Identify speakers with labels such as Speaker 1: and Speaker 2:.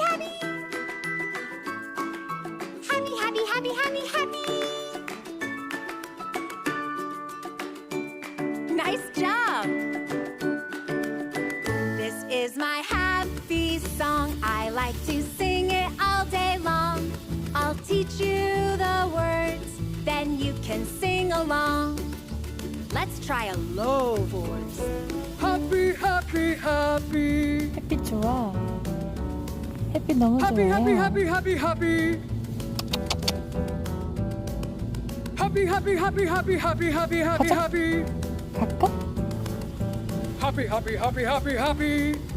Speaker 1: happy. Happy, happy, happy, happy, happy. Nice job. This is my happy song. I like to sing it all day long. I'll teach you the words, then you can sing along. Let's try a low voice.
Speaker 2: Happy, happy, happy.
Speaker 3: 햇빛 좋아. 햇빛 너무
Speaker 2: Happy,
Speaker 3: 좋아요.
Speaker 2: happy, happy, happy, happy. Happy, happy, happy, happy, happy, happy, happy,
Speaker 3: 가자.
Speaker 2: happy.
Speaker 3: 갈까?
Speaker 2: Happy, happy, happy, happy, happy.